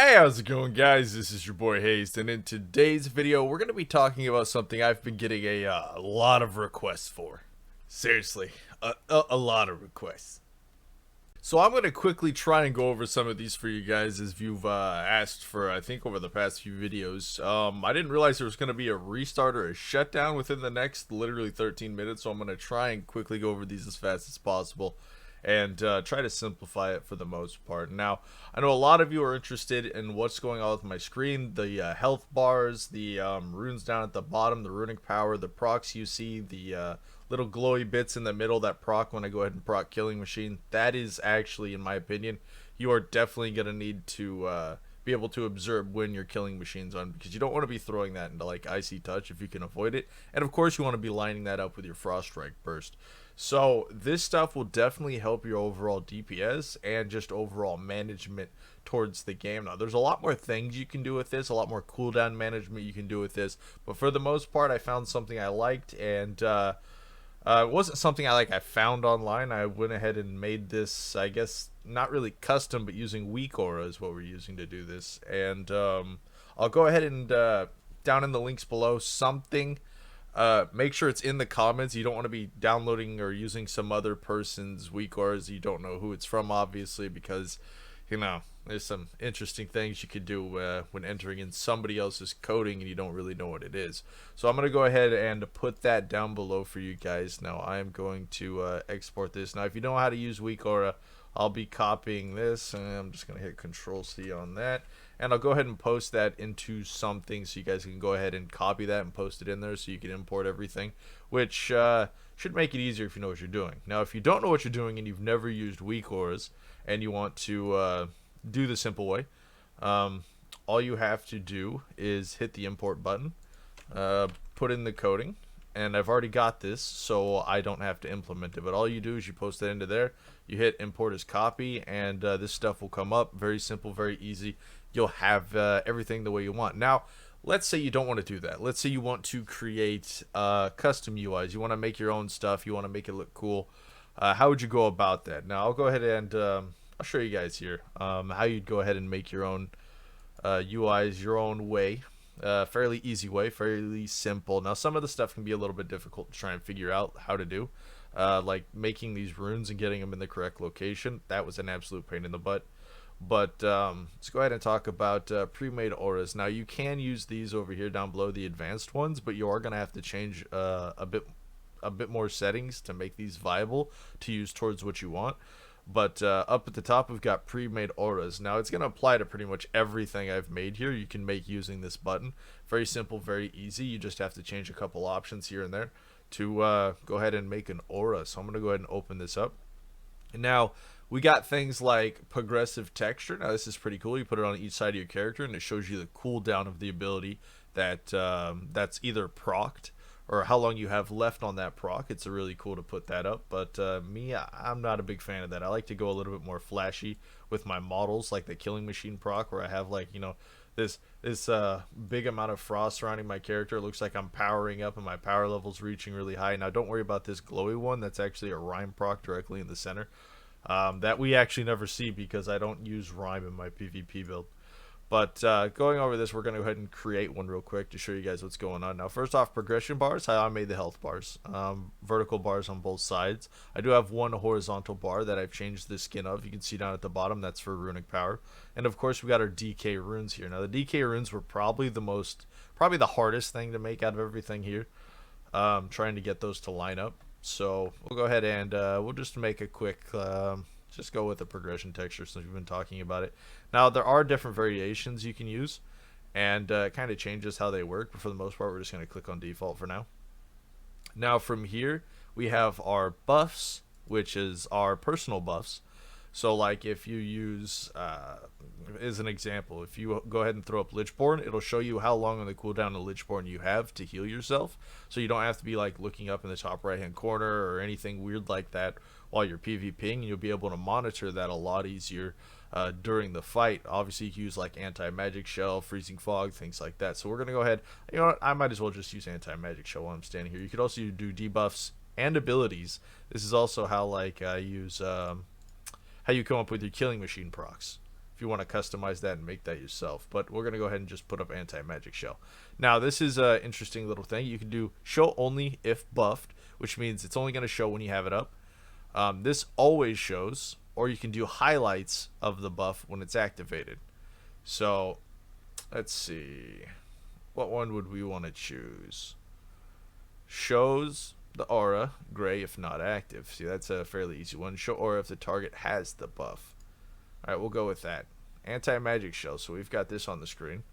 Hey, how's it going, guys? This is your boy Hazzed, and in today's video, we're going to be talking about something I've been getting a lot of requests for. Seriously, a lot of requests. So I'm going to quickly try and go over some of these for you guys as you've asked for, I think, over the past few videos. I didn't realize there was going to be a restart or a shutdown within the next literally 13 minutes, so I'm going to try and quickly go over these as fast as possible and try to simplify it for the most part. Now, I know a lot of you are interested in what's going on with my screen, the health bars, the runes down at the bottom, the runic power, the procs you see, the little glowy bits in the middle that proc when I go ahead and proc killing machine. That is actually, in my opinion, you are definitely going to need to be able to observe when you're killing machines on, because you don't want to be throwing that into like icy touch if you can avoid it, and of course you want to be lining that up with your frost strike burst. So this stuff will definitely help your overall DPS and just overall management towards the game. Now there's a lot more things you can do with this, a lot more cooldown management you can do with this, but for the most part I found something I liked, and it wasn't something I found online. I went ahead and made this, I guess not really custom, but using WeakAura is what we're using to do this. And I'll go ahead and down in the links below something. Make sure it's in the comments. You don't want to be downloading or using some other person's WeakAuras. You don't know who it's from, obviously, because, you know, there's some interesting things you could do when entering in somebody else's coding and you don't really know what it is. So I'm going to go ahead and put that down below for you guys. Now I am going to export this. Now if you know how to use WeakAura, I'll be copying this, and I'm just going to hit Control-C on that. And I'll go ahead and post that into something so you guys can go ahead and copy that and post it in there so you can import everything, which should make it easier if you know what you're doing. Now, if you don't know what you're doing and you've never used WeakAuras and you want to do the simple way, all you have to do is hit the import button, put in the coding, and I've already got this, so I don't have to implement it. But all you do is you post that into there, you hit import as copy, and this stuff will come up. Very simple, very easy. You'll have everything the way you want. Now, let's say you don't want to do that. Let's say you want to create custom UIs. You want to make your own stuff. You want to make it look cool. How would you go about that? Now, I'll go ahead and I'll show you guys here how you'd go ahead and make your own UIs your own way. Fairly easy way, fairly simple. Now some of the stuff can be a little bit difficult to try and figure out how to do, like making these runes and getting them in the correct location. That was an absolute pain in the butt. But let's go ahead and talk about pre-made auras. Now you can use these over here down below, the advanced ones, but you are going to have to change a bit more settings to make these viable to use towards what you want. But up at the top we've got pre-made auras. Now it's going to apply to pretty much everything I've made here. You can make using this button. Very simple, very easy. You just have to change a couple options here and there to go ahead and make an aura. So I'm going to go ahead and open this up. And now we got things like progressive texture. Now this is pretty cool. You put it on each side of your character and it shows you the cooldown of the ability that that's either procced or how long you have left on that proc. It's really cool to put that up, but I'm not a big fan of that. I like to go a little bit more flashy with my models, like the killing machine proc, where I have, like, you know, this big amount of frost surrounding my character. It looks like I'm powering up and my power level's reaching really high. Now don't worry about this glowy one. That's actually a rhyme proc directly in the center, that we actually never see because I don't use rhyme in my PvP build. But going over this, we're going to go ahead and create one real quick to show you guys what's going on. Now, first off, progression bars, how I made the health bars. Vertical bars on both sides. I do have one horizontal bar that I've changed the skin of. You can see down at the bottom, that's for runic power. And of course, we got our DK runes here. Now, the DK runes were probably the hardest thing to make out of everything here. Trying to get those to line up. So we'll go ahead and we'll just make a quick... just go with the progression texture since we've been talking about it. Now there are different variations you can use, and it kind of changes how they work, but for the most part we're just going to click on default for now. Now from here we have our buffs, which is our personal buffs. So like if you use, as an example, if you go ahead and throw up Lichborn, it'll show you how long on the cooldown of Lichborn you have to heal yourself. So you don't have to be like looking up in the top right hand corner or anything weird like that while you're PvPing. You'll be able to monitor that a lot easier during the fight. Obviously you can use like anti-magic shell, freezing fog, things like that. So we're going to go ahead, you know what, I might as well just use anti-magic shell while I'm standing here. You could also do debuffs and abilities. This is also how like I use... how you come up with your killing machine procs. if you want to customize that and make that yourself. But we're going to go ahead and just put up anti-magic shell. Now, this is an interesting little thing. You can do show only if buffed, which means it's only going to show when you have it up. This always shows, or you can do highlights of the buff when it's activated. So, let's see. What one would we want to choose? Shows the aura gray if not active. See, that's a fairly easy one. Show aura if the target has the buff. Alright, we'll go with that. Anti-magic shell. So we've got this on the screen.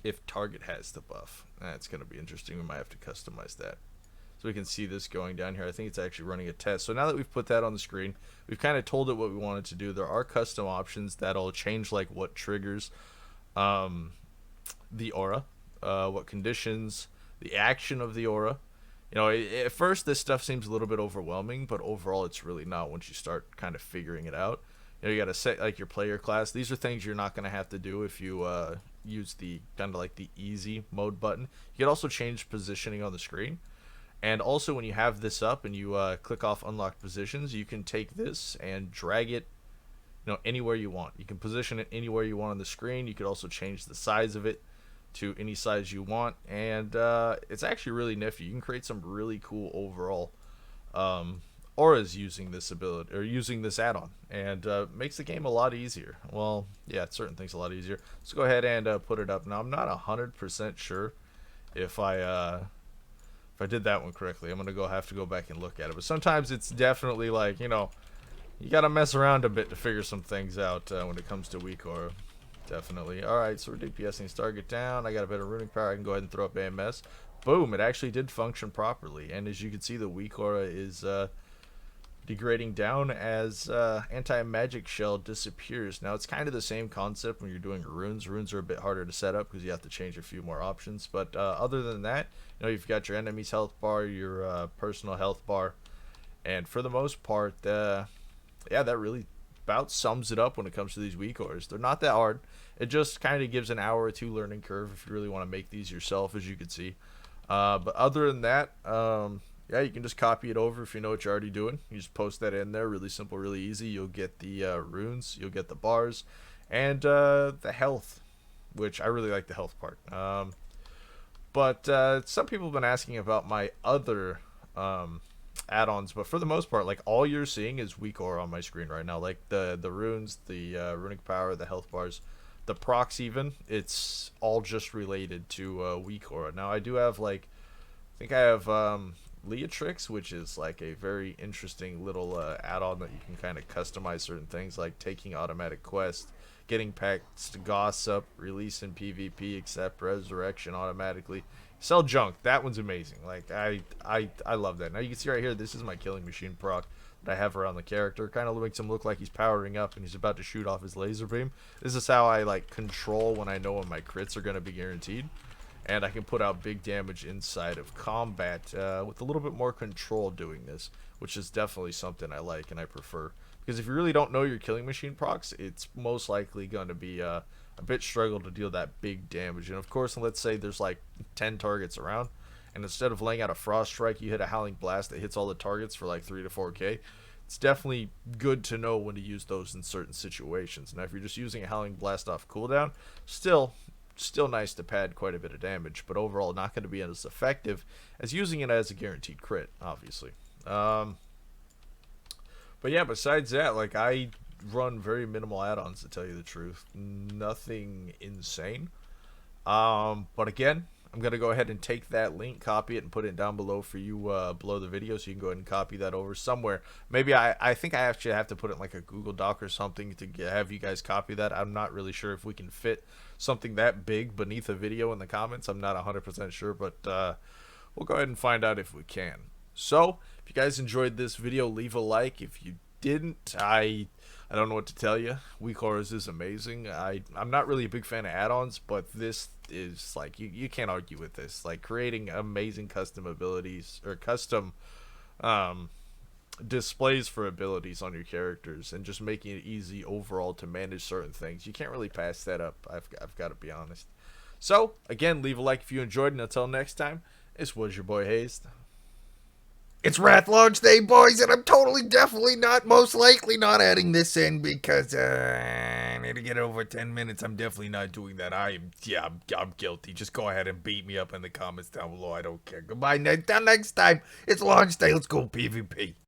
If target has the buff. That's going to be interesting. We might have to customize that. So we can see this going down here. I think it's actually running a test. So now that we've put that on the screen, we've kind of told it what we wanted to do. There are custom options that'll change like what triggers the aura, what conditions, the action of the aura. You know, at first this stuff seems a little bit overwhelming, but overall it's really not once you start kind of figuring it out. You know, you got to set like your player class. These are things you're not going to have to do if you use the kind of like the easy mode button. You can also change positioning on the screen. And also when you have this up and you click off unlocked positions, you can take this and drag it, you know, anywhere you want. You can position it anywhere you want on the screen. You could also change the size of it to any size you want, and it's actually really nifty. You can create some really cool overall auras using this ability, or using this add-on, and makes the game a lot easier. Well, yeah, certain things a lot easier. Let's go ahead and put it up. Now, I'm not 100% sure if I did that one correctly. I'm gonna have to go back and look at it, but sometimes it's definitely like, you know, you gotta mess around a bit to figure some things out when it comes to WeakAura. Definitely. Alright, so we're DPSing target down. I got a bit of runic power. I can go ahead and throw up AMS. Boom, it actually did function properly. And as you can see, the WeakAura is degrading down as anti-magic shell disappears. Now, it's kind of the same concept when you're doing runes. Runes are a bit harder to set up because you have to change a few more options. But other than that, you know, you've got your enemy's health bar, your personal health bar. And for the most part, yeah, that really about sums it up when it comes to these WeakAuras. They're not that hard. It just kind of gives an hour or two learning curve if you really want to make these yourself, as you can see. But other than that, yeah, you can just copy it over if you know what you're already doing. You just post that in there. Really simple, really easy. You'll get the runes, you'll get the bars, and the health, which I really like the health part. But some people have been asking about my other add-ons, but for the most part, like, all you're seeing is WeakAura on my screen right now. Like the runes, the runic power, the health bars, the procs, even, it's all just related to WeakAura. Now I do have, like, I think I have lCtY, which is like a very interesting little add-on that you can kind of customize certain things, like taking automatic quests, getting packs to gossip, release in PvP, accept resurrection automatically, sell junk. That one's amazing. Like, I love that. Now you can see right here, this is my killing machine proc that I have around the character. Kind of makes him look like he's powering up and he's about to shoot off his laser beam. This is how I like control when I know when my crits are going to be guaranteed. And I can put out big damage inside of combat with a little bit more control doing this, which is definitely something I like and I prefer. Because if you really don't know your killing machine procs, it's most likely going to be a bit struggle to deal that big damage. And of course, let's say there's like 10 targets around, and instead of laying out a frost strike, you hit a howling blast that hits all the targets for like 3 to 4k. It's definitely good to know when to use those in certain situations. Now, if you're just using a howling blast off cooldown, still nice to pad quite a bit of damage, but overall not going to be as effective as using it as a guaranteed crit, obviously. But yeah, besides that, like, I run very minimal add-ons, to tell you the truth. Nothing insane. But again, I'm going to go ahead and take that link, copy it, and put it down below for you below the video, so you can go ahead and copy that over somewhere. Maybe I think I actually have to put it in like a Google Doc or something to have you guys copy that. I'm not really sure if we can fit something that big beneath a video in the comments. I'm not 100% sure, but we'll go ahead and find out if we can. So, if you guys enjoyed this video, leave a like. If you didn't, I don't know what to tell you. WeakAuras is amazing. I'm not really a big fan of add-ons, but this is like, you can't argue with this. Like, creating amazing custom abilities, or custom displays for abilities on your characters, and just making it easy overall to manage certain things. You can't really pass that up. I've got to be honest. So again, leave a like if you enjoyed, and until next time, this was your boy Hazzed. It's Wrath launch day, boys, and I'm totally, definitely not, most likely not adding this in because I need to get over 10 minutes. I'm definitely not doing that. I'm guilty. Just go ahead and beat me up in the comments down below. I don't care. Goodbye. Until next time, it's launch day. Let's go PvP.